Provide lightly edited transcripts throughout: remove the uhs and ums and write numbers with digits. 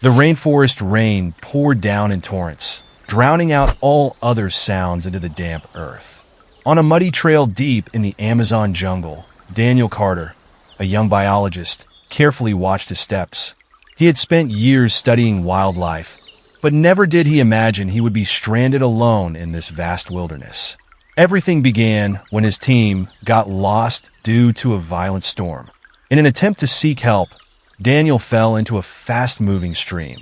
The rainforest rain poured down in torrents, drowning out all other sounds into the damp earth. On a muddy trail deep in the Amazon jungle, Daniel Carter, a young biologist, carefully watched his steps. He had spent years studying wildlife, but never did he imagine he would be stranded alone in this vast wilderness. Everything began when his team got lost due to a violent storm. In an attempt to seek help, Daniel fell into a fast-moving stream,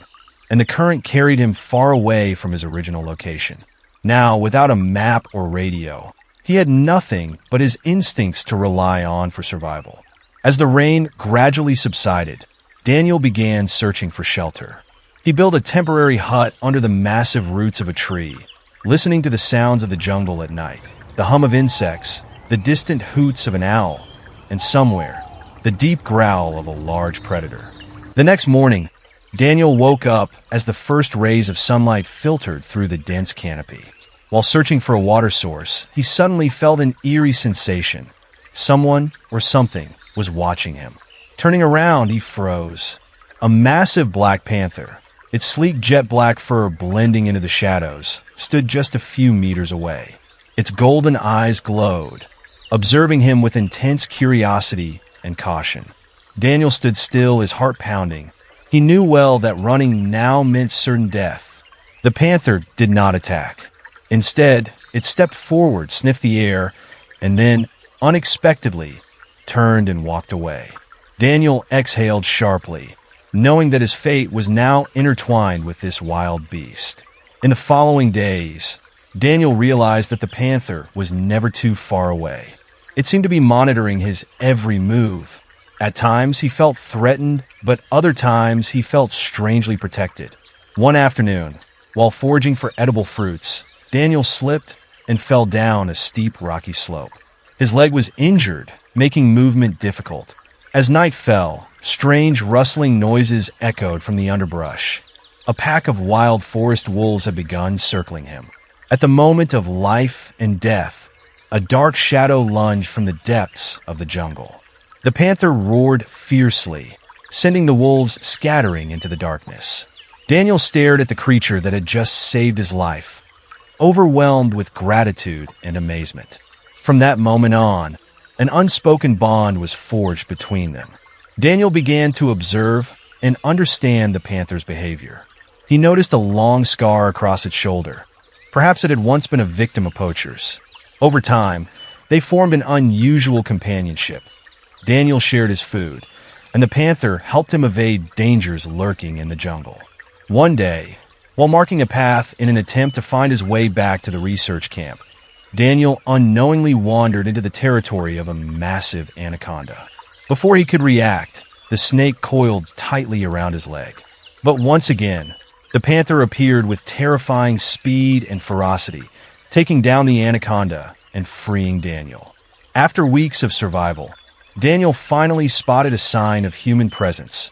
and the current carried him far away from his original location. Now, without a map or radio, he had nothing but his instincts to rely on for survival. As the rain gradually subsided, Daniel began searching for shelter. He built a temporary hut under the massive roots of a tree, listening to the sounds of the jungle at night, the hum of insects, the distant hoots of an owl, and somewhere, the deep growl of a large predator. The next morning, Daniel woke up as the first rays of sunlight filtered through the dense canopy. While searching for a water source, he suddenly felt an eerie sensation. Someone or something was watching him. Turning around, he froze. A massive black panther, its sleek jet-black fur blending into the shadows, stood just a few meters away. Its golden eyes glowed, observing him with intense curiosity and caution. Daniel stood still, his heart pounding. He knew well that running now meant certain death. The panther did not attack. Instead, it stepped forward, sniffed the air, and then, unexpectedly, turned and walked away. Daniel exhaled sharply, knowing that his fate was now intertwined with this wild beast. In the following days, Daniel realized that the panther was never too far away. It seemed to be monitoring his every move. At times, he felt threatened, but other times he felt strangely protected. One afternoon, while foraging for edible fruits, Daniel slipped and fell down a steep, rocky slope. His leg was injured, making movement difficult. As night fell, strange rustling noises echoed from the underbrush. A pack of wild forest wolves had begun circling him. At the moment of life and death, a dark shadow lunged from the depths of the jungle. The panther roared fiercely, sending the wolves scattering into the darkness. Daniel stared at the creature that had just saved his life, overwhelmed with gratitude and amazement. From that moment on, an unspoken bond was forged between them. Daniel began to observe and understand the panther's behavior. He noticed a long scar across its shoulder. Perhaps it had once been a victim of poachers. Over time, they formed an unusual companionship. Daniel shared his food, and the panther helped him evade dangers lurking in the jungle. One day, while marking a path in an attempt to find his way back to the research camp, Daniel unknowingly wandered into the territory of a massive anaconda. Before he could react, the snake coiled tightly around his leg. But once again, the panther appeared with terrifying speed and ferocity, taking down the anaconda and freeing Daniel. After weeks of survival, Daniel finally spotted a sign of human presence,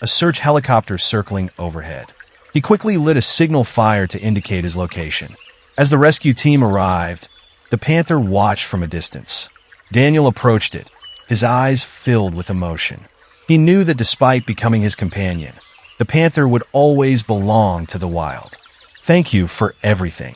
a search helicopter circling overhead. He quickly lit a signal fire to indicate his location. As the rescue team arrived, the panther watched from a distance. Daniel approached it, his eyes filled with emotion. He knew that despite becoming his companion, the panther would always belong to the wild. "Thank you for everything."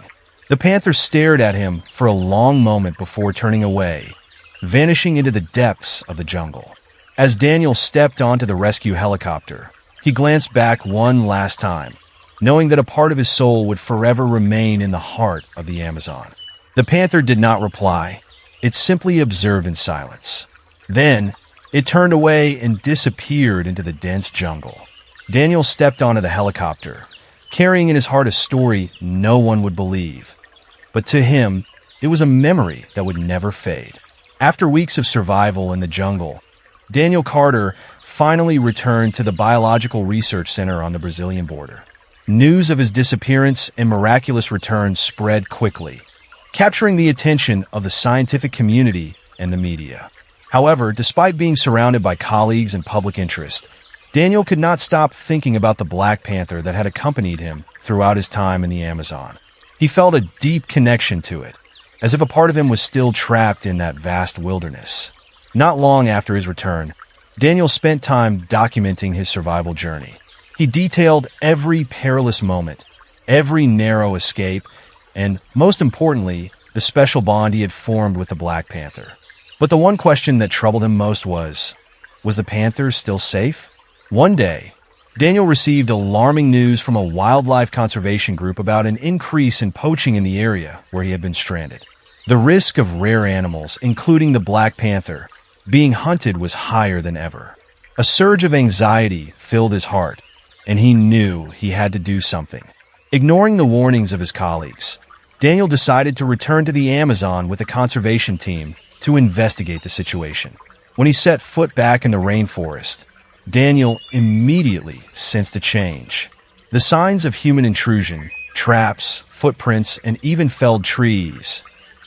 The panther stared at him for a long moment before turning away, vanishing into the depths of the jungle. As Daniel stepped onto the rescue helicopter, he glanced back one last time, knowing that a part of his soul would forever remain in the heart of the Amazon. The panther did not reply. It simply observed in silence. Then, it turned away and disappeared into the dense jungle. Daniel stepped onto the helicopter, carrying in his heart a story no one would believe. But to him, it was a memory that would never fade. After weeks of survival in the jungle, Daniel Carter finally returned to the Biological Research Center on the Brazilian border. News of his disappearance and miraculous return spread quickly, capturing the attention of the scientific community and the media. However, despite being surrounded by colleagues and public interest, Daniel could not stop thinking about the Black Panther that had accompanied him throughout his time in the Amazon. He felt a deep connection to it, as if a part of him was still trapped in that vast wilderness. Not long after his return, Daniel spent time documenting his survival journey. He He detailed every perilous moment, every narrow escape, and, most importantly, the special bond he had formed with the Black Panther. But the one question that troubled him most was the panther still safe? One day, Daniel received alarming news from a wildlife conservation group about an increase in poaching in the area where he had been stranded. The risk of rare animals, including the Black Panther, being hunted was higher than ever. A surge of anxiety filled his heart, and he knew he had to do something. Ignoring the warnings of his colleagues, Daniel decided to return to the Amazon with a conservation team to investigate the situation. When he set foot back in the rainforest, Daniel immediately sensed a change. The signs of human intrusion, traps, footprints, and even felled trees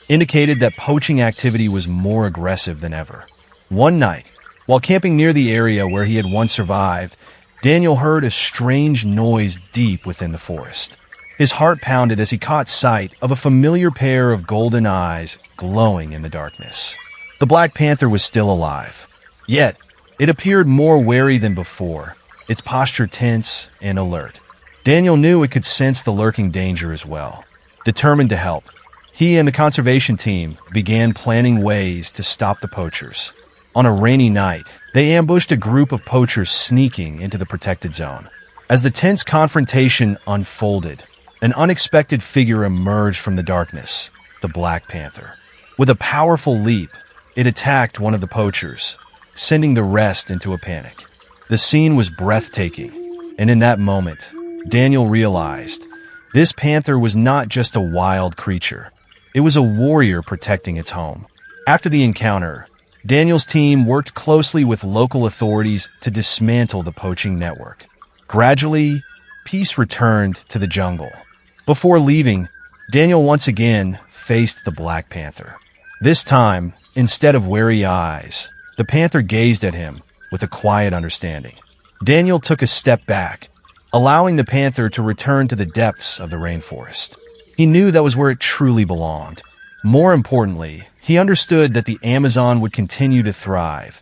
indicated that poaching activity was more aggressive than ever. One night, while camping near the area where he had once survived, Daniel heard a strange noise deep within the forest. His heart pounded as he caught sight of a familiar pair of golden eyes glowing in the darkness. The Black Panther was still alive, yet it appeared more wary than before, its posture tense and alert. Daniel knew it could sense the lurking danger as well. Determined to help, he and the conservation team began planning ways to stop the poachers. On a rainy night, they ambushed a group of poachers sneaking into the protected zone. As the tense confrontation unfolded, an unexpected figure emerged from the darkness, the Black Panther. With a powerful leap, it attacked one of the poachers, sending the rest into a panic. The scene was breathtaking, and in that moment, Daniel realized this panther was not just a wild creature. It was a warrior protecting its home. After the encounter, Daniel's team worked closely with local authorities to dismantle the poaching network. Gradually, peace returned to the jungle. Before leaving, Daniel once again faced the Black Panther. This time, instead of wary eyes, the panther gazed at him with a quiet understanding. Daniel took a step back, allowing the panther to return to the depths of the rainforest. He knew that was where it truly belonged. More importantly, he understood that the Amazon would continue to thrive,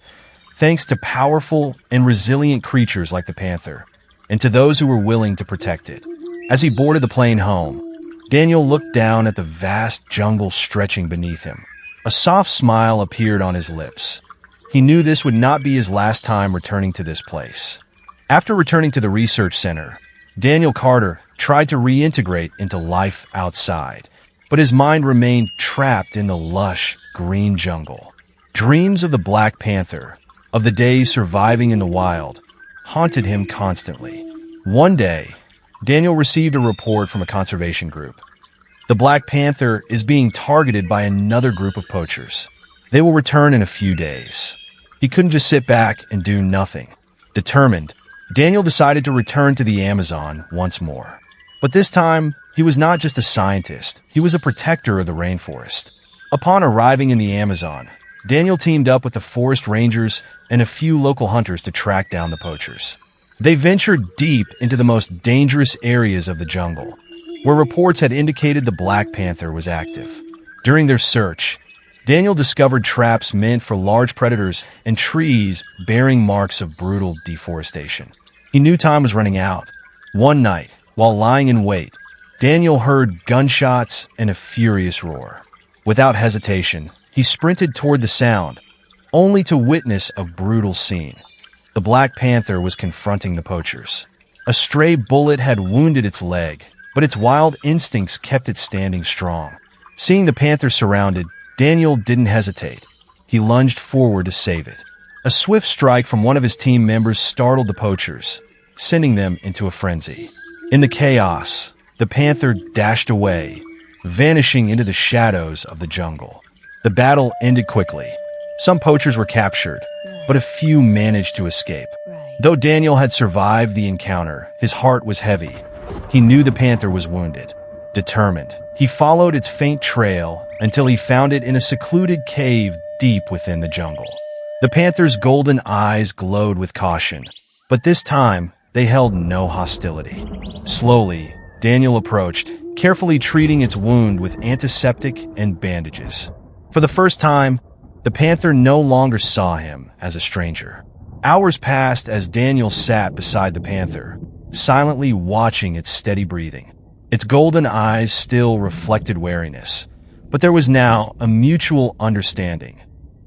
thanks to powerful and resilient creatures like the panther, and to those who were willing to protect it. As he boarded the plane home, Daniel looked down at the vast jungle stretching beneath him. A soft smile appeared on his lips. He knew this would not be his last time returning to this place. After returning to the research center, Daniel Carter tried to reintegrate into life outside, but his mind remained trapped in the lush, green jungle. Dreams of the Black Panther, of the days surviving in the wild, haunted him constantly. One day, Daniel received a report from a conservation group. The Black Panther is being targeted by another group of poachers. They will return in a few days. He couldn't just sit back and do nothing. Determined, Daniel decided to return to the Amazon once more. But this time, he was not just a scientist, he was a protector of the rainforest. Upon arriving in the Amazon, Daniel teamed up with the forest rangers and a few local hunters to track down the poachers. They ventured deep into the most dangerous areas of the jungle, where reports had indicated the Black Panther was active. During their search, Daniel discovered traps meant for large predators and trees bearing marks of brutal deforestation. He knew time was running out. One night, while lying in wait, Daniel heard gunshots and a furious roar. Without hesitation, he sprinted toward the sound, only to witness a brutal scene. The Black Panther was confronting the poachers. A stray bullet had wounded its leg, but its wild instincts kept it standing strong. Seeing the panther surrounded, Daniel didn't hesitate. He lunged forward to save it. A swift strike from one of his team members startled the poachers, sending them into a frenzy. In the chaos, the panther dashed away, vanishing into the shadows of the jungle. The battle ended quickly. Some poachers were captured, but a few managed to escape. Though Daniel had survived the encounter, his heart was heavy. He knew the panther was wounded. Determined, he followed its faint trail until he found it in a secluded cave deep within the jungle. The panther's golden eyes glowed with caution, but this time they held no hostility. Slowly, Daniel approached, carefully treating its wound with antiseptic and bandages. For the first time, the panther no longer saw him as a stranger. Hours passed as Daniel sat beside the panther, silently watching its steady breathing. Its golden eyes still reflected wariness, but there was now a mutual understanding,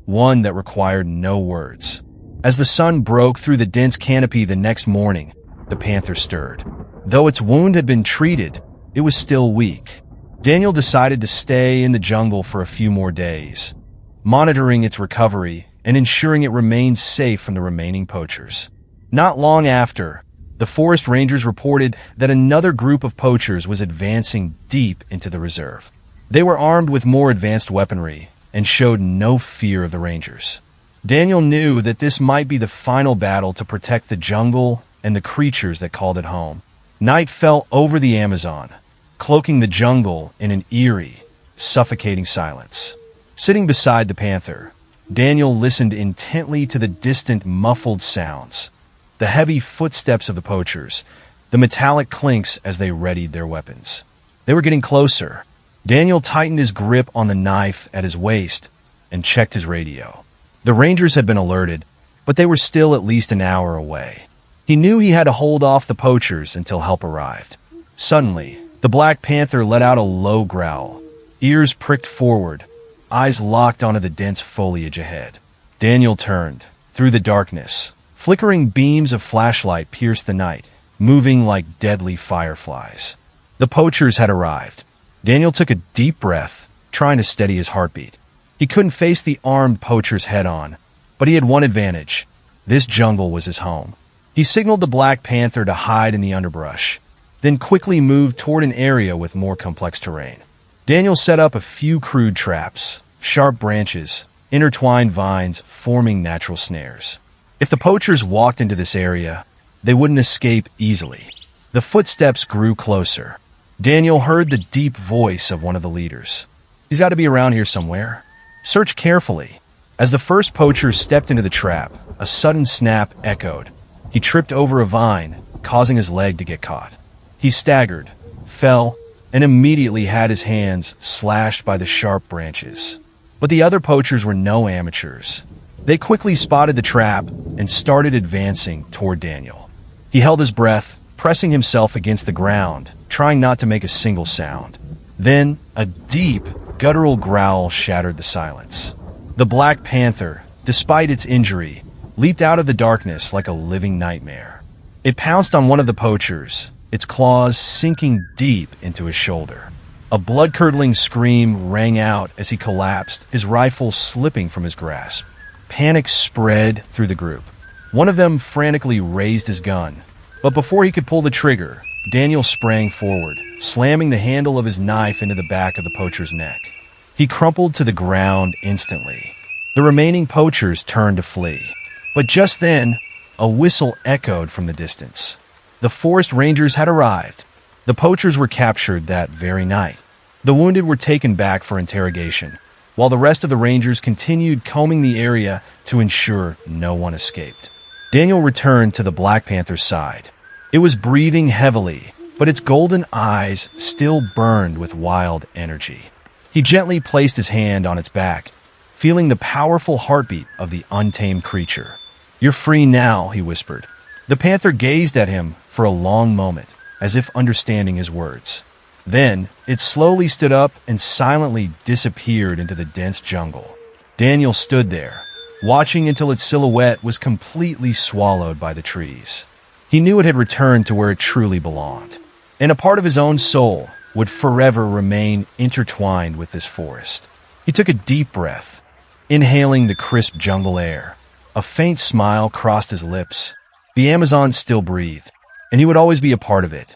one that required no words. As the sun broke through the dense canopy the next morning, the panther stirred. Though its wound had been treated, it was still weak. Daniel decided to stay in the jungle for a few more days, monitoring its recovery and ensuring it remained safe from the remaining poachers. Not long after, the forest rangers reported that another group of poachers was advancing deep into the reserve. They were armed with more advanced weaponry and showed no fear of the rangers. Daniel knew that this might be the final battle to protect the jungle and the creatures that called it home. Night fell over the Amazon, cloaking the jungle in an eerie, suffocating silence. Sitting beside the panther, Daniel listened intently to the distant, muffled sounds, the heavy footsteps of the poachers, the metallic clinks as they readied their weapons. They were getting closer. Daniel tightened his grip on the knife at his waist and checked his radio. The rangers had been alerted, but they were still at least an hour away. He knew he had to hold off the poachers until help arrived. Suddenly, the Black Panther let out a low growl, ears pricked forward, eyes locked onto the dense foliage ahead. Daniel turned. Through the darkness, flickering beams of flashlight pierced the night, moving like deadly fireflies. The poachers had arrived. Daniel took a deep breath, trying to steady his heartbeat. He couldn't face the armed poachers head-on, but he had one advantage. This jungle was his home. He signaled the Black Panther to hide in the underbrush, then quickly moved toward an area with more complex terrain. Daniel set up a few crude traps, sharp branches, intertwined vines forming natural snares. If the poachers walked into this area, they wouldn't escape easily. The footsteps grew closer. Daniel heard the deep voice of one of the leaders. He's got to be around here somewhere. Search carefully. As the first poacher stepped into the trap, a sudden snap echoed. He tripped over a vine, causing his leg to get caught. He staggered, fell, and immediately had his hands slashed by the sharp branches. But the other poachers were no amateurs. They quickly spotted the trap and started advancing toward Daniel. He held his breath, pressing himself against the ground, trying not to make a single sound. Then, a deep, guttural growl shattered the silence. The Black Panther, despite its injury, leaped out of the darkness like a living nightmare. It pounced on one of the poachers, its claws sinking deep into his shoulder. A blood-curdling scream rang out as he collapsed, his rifle slipping from his grasp. Panic spread through the group. One of them frantically raised his gun, but before he could pull the trigger, Daniel sprang forward, slamming the handle of his knife into the back of the poacher's neck. He crumpled to the ground instantly. The remaining poachers turned to flee. But just then, a whistle echoed from the distance. The forest rangers had arrived. The poachers were captured that very night. The wounded were taken back for interrogation, while the rest of the rangers continued combing the area to ensure no one escaped. Daniel returned to the Black Panther's side. It was breathing heavily, but its golden eyes still burned with wild energy. He gently placed his hand on its back, feeling the powerful heartbeat of the untamed creature. "You're free now," he whispered. The panther gazed at him for a long moment, as if understanding his words. Then, it slowly stood up and silently disappeared into the dense jungle. Daniel stood there, watching until its silhouette was completely swallowed by the trees. He knew it had returned to where it truly belonged, and a part of his own soul would forever remain intertwined with this forest. He took a deep breath, inhaling the crisp jungle air. A faint smile crossed his lips. The Amazon still breathed, and he would always be a part of it,